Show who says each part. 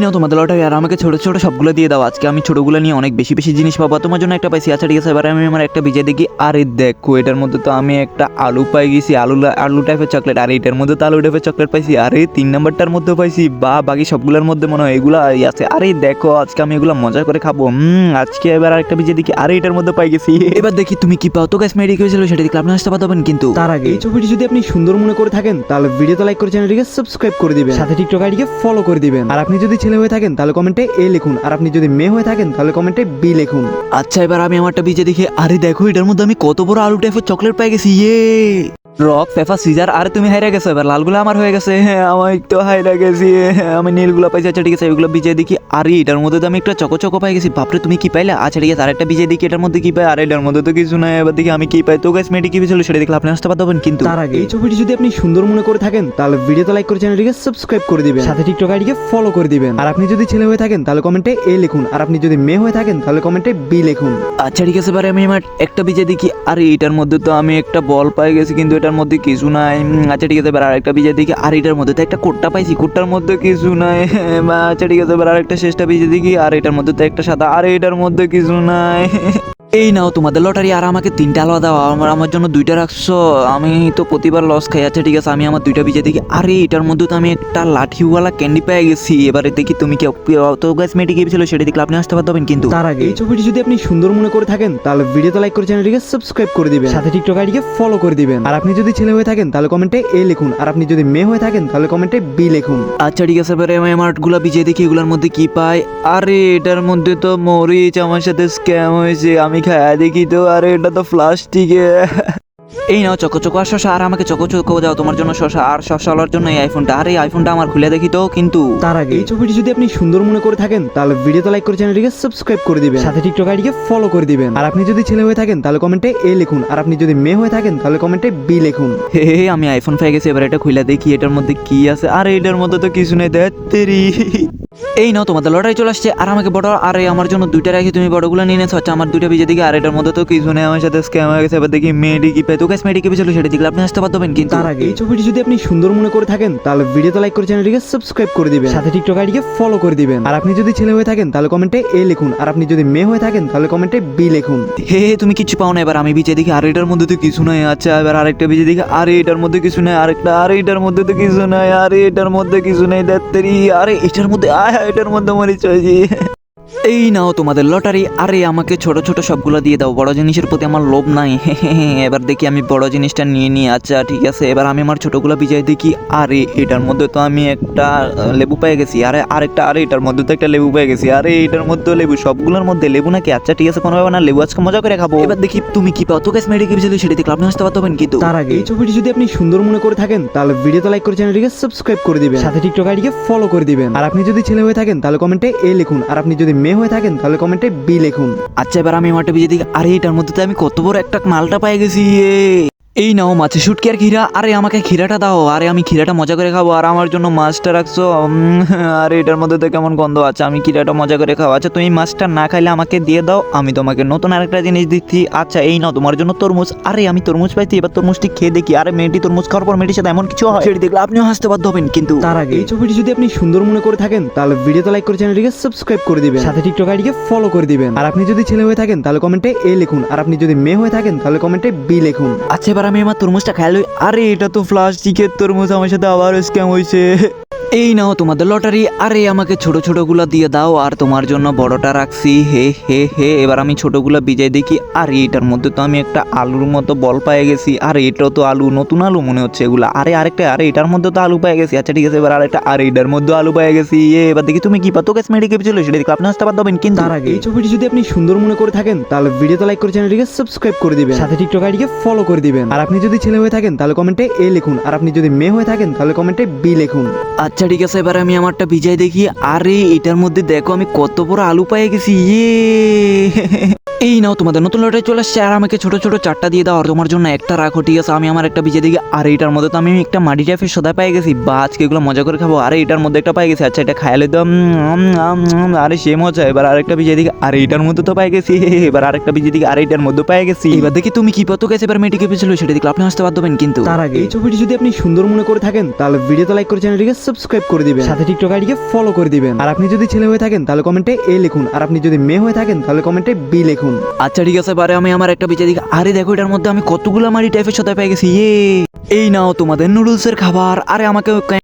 Speaker 1: নাও তোমাদের লটারি আর আমাকে ছোট ছোট সবগুলো দিয়ে দাও। আজকে আমি ছোটগুলো নিয়ে অনেক বেশি বেশি জিনিস পাবো। তোমার জন্য একটা পাইছি। আচ্ছা ঠিক আছে, এবার আমি আমার একটা বিজয় দেখি। আরে দেখো, এটার মধ্যে তো আমি একটা আলু পাই গেছি, আলু টাইপের চকলেট। আর এটার মধ্যে তো আলু টাইপের চকলেট পাইছি। আরে 3 নাম্বারটার মধ্যে পাইছি। বা বাকি সবগুলোর মধ্যে মনে হয় এগুলা আছে। আরে দেখো, আজকে আমি এগুলো মজা করে খাবো। আজকে এবার আরেকটা বিজয় দেখি। আরে এটার মধ্যে পাই গেছি। এবার দেখি তুমি কি পাও। তো গাইস মেডিকেল হয়েছিল সেটা দেখলে আপনি আসতে পারবেন, কিন্তু
Speaker 2: তার আগে এই ছবিটি যদি আপনি সুন্দর মনে করে থাকেন তাহলে ভিডিওতে লাইক করে চ্যানেলটিকে সাবস্ক্রাইব করে দিবেন, সাথে টিকটক আইডিকে ফলো করে দিবেন। আর আপনি যদি ছেলে হয়ে থাকেন তাহলে কমেন্টে এ লিখুন, আর আপনি যদি মেয়ে হয়ে থাকেন তাহলে কমেন্টে বি লিখুন।
Speaker 1: আচ্ছা এবার আমি আমারটা বিজয় দেখি। আরে দেখো, এটার মধ্যে আমি কত বড় আলু টাইপের চকলেট পাই গেছি। Rock paper scissor. আর তুমি হাইরা গেছো, এবার লালগুলো আমার হয়ে গেছে। হ্যাঁ আমি তো হাইরা গেছি। আমি নীলগুলো পাইছি। আচ্ছা ঠিক আছে, এগুলো বিজয় দেখি। আরে এটার মধ্যে তো আমি একটা চকো চকো পাই গেছি। বাপরে তুমি কি পাইলে? আচ্ছা ঠিক আছে, আরেকটা বিজয় দেখি। এটার মধ্যে কি পাই? আর এটার মধ্যে তো কিছু নাই। এবার দেখি আমি কি পাই। তো গাইস মেয়েটি কি ছিল সেটা দেখলে আপনি আসতে পারবেন, কিন্তু
Speaker 2: তার আগে এই ছবিটি যদি আপনি সুন্দর মনে করে থাকেন তাহলে ভিডিওতে লাইক করে চ্যানেলটিকে সাবস্ক্রাইব করে দিবেন, সাথে টিকটক আইডিকে ফলো করে দিবেন। আর আপনি যদি ছেলে হয়ে থাকেন তাহলে কমেন্টে এ লিখুন, আর আপনি যদি মেয়ে হয়ে থাকেন তাহলে কমেন্টে বি লিখুন।
Speaker 1: আচ্ছা ঠিক আছে, এবারে আমি আমার একটা বিজয় দেখি। আরে এটার মধ্যে তো আমি একটা বল পাই গেছি, কিন্তু এটার মধ্যে কিছু নাই। আচ্ছা ঠিক আছে, এবার আরেকটা বিজয় দেখি। আর এটার মধ্যে তো একটা কোটটা পাইছি, কোটটার মধ্যে কিছু নাই। আচ্ছা ঠিক আছে, এবার আরেকটা শেষটা বিজয় দেখি। আর এটার মধ্যে তো একটা সাদা। আর এটার মধ্যে কিছু নাই। এই নাও তোমাদের লটারি। আর আমাকে 3টা আলাদা দাও। আমার জন্য 2টা রাখছো। আমি তো প্রতিবার লস খাই। আচ্ছা ঠিক আছে, আমি আমার 2টা বিজয় দেখি। আরে এটার মধ্যে তো আমি একটা লাঠিওয়ালা ক্যান্ডি পেয়ে গেছি। এবারে দেখি তুমি কি। তো গাইস মেয়েটি কি ছিল সেটা দেখলে আপনি আসতে পারবেন, কিন্তু
Speaker 2: তার আগে এই ছবিটি যদি আপনি সুন্দর মনে করে থাকেন তাহলে ভিডিওতে লাইক করে চ্যানেলটিকে সাবস্ক্রাইব করে দিবেন, সাথে টিকটক আইডিকে ফলো করে দিবেন। আর আপনি যদি ছেলে হয়ে থাকেন তাহলে কমেন্টে এ লিখুন, আর আপনি যদি মেয়ে হয়ে থাকেন তাহলে কমেন্টে বি লিখুন।
Speaker 1: আচ্ছা ঠিক আছে, এবারে আমি আমার গুলা বিজয় দেখি। এগুলোর মধ্যে কি পাই? আরে এটার মধ্যে তো মরিচ। আমার সাথে স্ক্যাম হয়েছে। আমি খায়া দেখি তো। আরে এটা তো প্লাস্টিকে। এই নাও চকো চকো আর শশা। আর আমাকে চকো চকো যাও। তোমার জন্য শশা, আর শশা আলার জন্য এই আইফোনটা। আর এই আইফোনটা আমার খুলে দেখি তো, কিন্তু
Speaker 2: তার আগে এই ছবিটি যদি আপনি সুন্দর মনে করে থাকেন তাহলে ভিডিওতে লাইক করে চ্যানেলটিকে সাবস্ক্রাইব করে দিবেন, সাথে টিকটক আইডিকে ফলো করে দিবেন। আর আপনি যদি ছেলে হয়ে থাকেন তাহলে কমেন্টে এ লিখুন, আর আপনি যদি মেয়ে হয়ে থাকেন তাহলে কমেন্টে বি লিখুন।
Speaker 1: হে আমি আইফোন পেয়ে গেছি। এবার এটা খুলে দেখি এটার মধ্যে কি আছে। আর এটার মধ্যে তো কিছু নেই। দেরি। এই নাও তোমাদের লটারি চলে আসছে। আর আমাকে বড়। আরে আমার জন্য 2টা রাখি, তুমি বড়গুলো নিয়ে নেছো। আচ্ছা আমার 2টা বিজে দিকে। আর এটার মধ্যে তো কিছু নেই। আমার সাথে স্ক্যাম হয়ে গেছে। এবার দেখি মেয়েটি কি পাই। তো গাইস মেয়েটি কি ছিল সেটা দেখলে আপনি আসতে পারবেন, কিন্তু
Speaker 2: তার আগে এই ছবিটি যদি আপনি সুন্দর মনে করে থাকেন তাহলে ভিডিওতে লাইক করে চ্যানেলটিকে সাবস্ক্রাইব করে দিবেন, সাথে টিকটক আইডিকে ফলো করে দিবেন। আর আপনি যদি ছেলে হয়ে থাকেন তাহলে কমেন্টে এ লিখুন, আর আপনি যদি মেয়ে হয়ে থাকেন তাহলে কমেন্টে বি লিখুন।
Speaker 1: হে তুমি কিছু পাও না। এবার আমি বিজে দেখি। আর এটার মধ্যে তো কিছু নাই। আচ্ছা এবার আরেকটা বিজে দেখি। আরে এটার মধ্যে কিছু নাই। আরেকটা। আরে এটার মধ্যে তো কিছু নাই। আরে এটার মধ্যে কিছু নাই। দেরি। আরে এটার মধ্যে এটার মধ্যে মরিচ হয়েছে। এই নাও তোমাদের লটারি। আরে আমাকে ছোট ছোট সবগুলো দিয়ে দাও। বড় জিনিসের প্রতি আমার লোভ নাই। এবার দেখি আমি বড় জিনিসটা নিয়ে নিই। আচ্ছা ঠিক আছে, এবার আমি আমার ছোটগুলো বিজয় দেখি। আরে এটার মধ্যে তো আমি একটা লেবু পেয়ে গেছি। আরে আরেকটা। আরে এটার মধ্যে তো একটা লেবু পেয়ে গেছি। আরে এটার মধ্যে লেবু। সবগুলোর মধ্যে লেবু নাকি? আচ্ছা ঠিক আছে, কোনো ব্যাপার না। লেবু আজকে মজা করে খাবো। এবার দেখি তুমি কি পাও। তো গাইস মেয়েটি কি ছিল সেটা দেখলে আপনি আসতে পারবেন, কিন্তু
Speaker 2: তার আগে এই ছবিটি যদি আপনি সুন্দর মনে করে থাকেন তাহলে ভিডিওতে লাইক করে চ্যানেলটিকে সাবস্ক্রাইব করে দিবেন, সাথে টিকটক আইডিকে ফলো করে দিবেন। আর আপনি যদি ছেলে হয়ে থাকেন তাহলে কমেন্টে এ লিখুন, আর আপনি যদি মেয়ে হয়ে থাকেন তাহলে কমেন্টে বি লিখুন।
Speaker 1: আচ্ছা এবার আমি আমারটা বিজে দেখি। আরে এটার মধ্যে তো আমি কত বড় একটা মালটা পাই গেছি। এই নাও মাছের শুটকি আর ক্ষীরা। আরে আমাকে ক্ষীরাটা দাও। আরে আমি ক্ষীরাটা মজা করে খাবো। আর আমার জন্য মাছটা রাখছো। আরে এটার মধ্যে তো কেমন গন্ধ আছে। আমি ক্ষীরাটা মজা করে খাবো। আচ্ছা তুমি মাছটা না খাইলে আমাকে দিয়ে দাও, আমি তোমাকে নতুন আরেকটা জিনিস দিচ্ছি। আচ্ছা এই নাও তোমার জন্য তরমুজ। আরে আমি তরমুজ পাইছি। এবার তরমুজটি খেয়ে দেখি। আরে মেয়েটি তরমুজ খাওয়ার পর মেয়েটির সাথে এমন কিছু হয় সেটি দেখলে আপনিও হাসতে বাধ্য হবেন, কিন্তু
Speaker 2: তার আগে এই ছবিটি যদি আপনি সুন্দর মনে করে থাকেন তাহলে ভিডিওতে লাইক করে চ্যানেলটিকে সাবস্ক্রাইব করে দিবেন, সাথে টিকটক আইডিকে ফলো করে দিবেন। আর আপনি যদি ছেলে হয়ে থাকেন তাহলে কমেন্টে এ লিখুন, আর আপনি যদি মেয়ে হয়ে থাকেন তাহলে কমেন্টে বি লিখুন।
Speaker 1: আচ্ছা এবার আমি আমার তরমুজটা খাই লই। আরে এটা তো প্লাস্টিকের তরমুজ। আমার সাথে আবার স্ক্যাম হয়েছে। এই নাও তোমাদের লটারি। আরে আমাকে ছোট ছোটগুলা দিয়ে দাও। আর তোমার জন্য বড়টা রাখছি। হে এবার আমি ছোটগুলা বিজয় দেখি। আর এটার মধ্যে তো আমি একটা আলুর মতো বল পেয়ে গেছি। আর এটাও তো আলু, নতুন আলু মনে হচ্ছে এগুলা। আরে আরেকটা। আরে এটার মধ্যে তো আলু পেয়ে গেছি। আচ্ছা ঠিক আছে, এবার আরেকটা। আর এটার মধ্যে আলু পেয়ে গেছি। এবার দেখি তুমি কি পাতো। গাইস মেডিকেল ছিল সেটা দেখলে আপনি আসতে পারবেন, কিন্তু
Speaker 2: তার আগে এই ছবিটি যদি আপনি সুন্দর মনে করে থাকেন তাহলে ভিডিওতে লাইক করে চ্যানেলটিকে সাবস্ক্রাইব করে দিবেন, সাথে টিকটক আইডিকে ফলো করে দিবেন। আর আপনি যদি ছেলে হয়ে থাকেন তাহলে কমেন্টে এ লিখুন, আর আপনি যদি মেয়ে হয়ে থাকেন তাহলে কমেন্টে বি লিখুন।
Speaker 1: আচ্ছা ঠিক আছে, এবার আমি আমারটা বিজয় দেখি। আরে এটার মধ্যে দেখো আমি কত বড় আলু পেয়ে গেছি। এই নাও তোমাদের নতুন লটারি চলে আসছে, আর আমাকে ছোট ছোট 4টা দিয়ে দাও, আর তোমার জন্য একটা রাখো, ঠিক আছে? আমি আমার একটা বিজে দিকে, আর এইটার মধ্যে তো আমি একটা মাটি টাইপের সদা পেয়ে গেছি, বা আজকে এগুলো মজা করে খাবো। আরে এটার মধ্যে একটা পাই গেছি, আচ্ছা এটা খাইলে তো আরে সে মজা। এবার আরেকটা বিজে দিকে, আর এইটার মধ্যে তো পাই গেছি, এবার আরেকটা বিজে দিকে, আর এইটার মধ্যে পাই গেছি। এবার দেখি তুমি কি পত গেছে, এবার মেয়েটিকে পেয়েছিল সেটা দেখলে আপনি আসতে বাধ্য হবেন। কিন্তু
Speaker 2: তার আগে এই ছবিটি যদি আপনি সুন্দর মনে করে থাকেন তাহলে ভিডিওতে লাইক করে চ্যানেলটিকে সাবস্ক্রাইব করে দিবেন, সাথে টিকটক আইডিকে ফলো করে দিবেন। আর আপনি যদি ছেলে হয়ে থাকেন তাহলে কমেন্টে এ লিখুন, আর আপনি যদি মেয়ে হয়ে থাকেন তাহলে কমেন্টে বি লিখুন।
Speaker 1: আচ্ছা ঠিক আছে, এবারে আমি আমার একটা বিজে দিকে, আরে দেখো এটার মধ্যে আমি কতগুলো মাটি টাইপের সদা পেয়ে গেছি। এই নাও তোমাদের নুডলসের খাবার। আরে আমাকে